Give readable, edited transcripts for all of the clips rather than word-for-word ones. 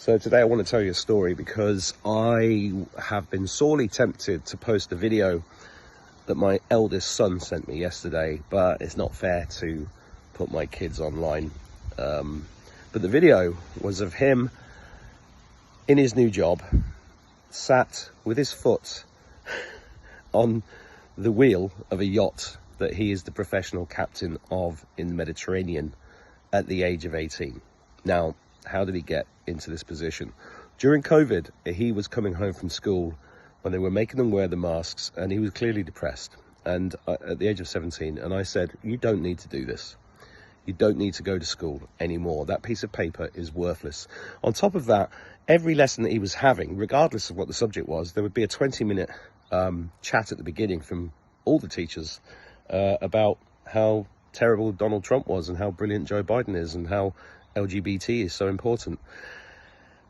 So today I want to tell you a story because I have been sorely tempted to post a video that my eldest son sent me yesterday, but it's not fair to put my kids online. But the video was of him in his new job, sat with his foot on the wheel of a yacht that he is the professional captain of in the Mediterranean at the age of 18. Now, how did he get into this position? During COVID, he was coming home from school when they were making them wear the masks, and he was clearly depressed. And at the age of 17, and I said, you don't need to do this. You don't need to go to school anymore. That piece of paper is worthless. On top of that, every lesson that he was having, regardless of what the subject was, there would be a 20-minute chat at the beginning from all the teachers about how terrible Donald Trump was and how brilliant Joe Biden is and how LGBT is so important.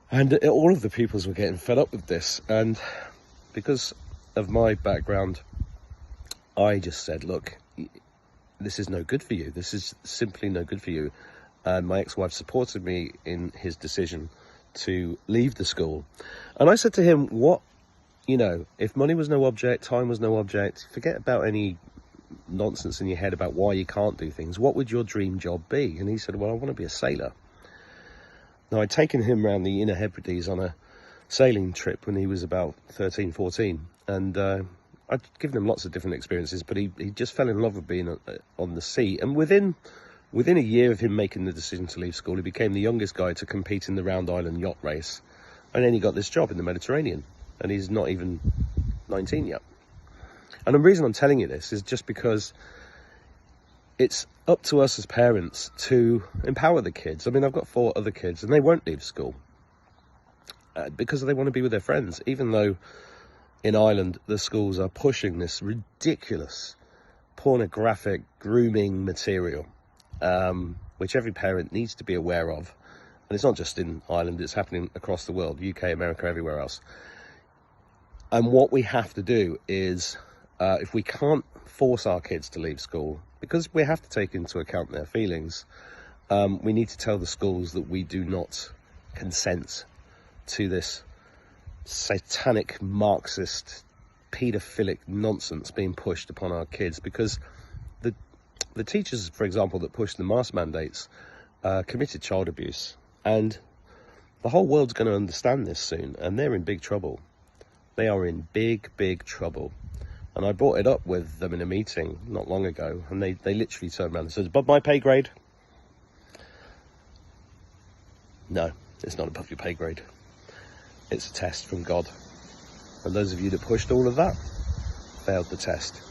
And all of the pupils were getting fed up with this. And because of my background, I just said, look, this is no good for you. This is simply no good for you. And my ex-wife supported me in his decision to leave the school. And I said to him, if money was no object, time was no object, forget about any nonsense in your head about why you can't do things. What would your dream job be? And he said, well, I want to be a sailor. Now, I'd taken him around the Inner Hebrides on a sailing trip when he was about 13, 14. And I'd given him lots of different experiences, but he just fell in love with being on the sea. And within a year of him making the decision to leave school, he became the youngest guy to compete in the Round Island yacht race. And then he got this job in the Mediterranean, and he's not even 19 yet. And the reason I'm telling you this is just because it's up to us as parents to empower the kids. I mean, I've got 4 other kids, and they won't leave school because they want to be with their friends, even though in Ireland the schools are pushing this ridiculous pornographic grooming material, which every parent needs to be aware of. And it's not just in Ireland, it's happening across the world, UK, America, everywhere else. And what we have to do is, if we can't force our kids to leave school, because we have to take into account their feelings, we need to tell the schools that we do not consent to this satanic, Marxist, paedophilic nonsense being pushed upon our kids. Because the teachers, for example, that pushed the mask mandates committed child abuse. And the whole world's going to understand this soon, and they're in big trouble. They are in big, big trouble. And I brought it up with them in a meeting not long ago, and they literally turned around and said, above my pay grade? No, it's not above your pay grade. It's a test from God. And those of you that pushed all of that failed the test.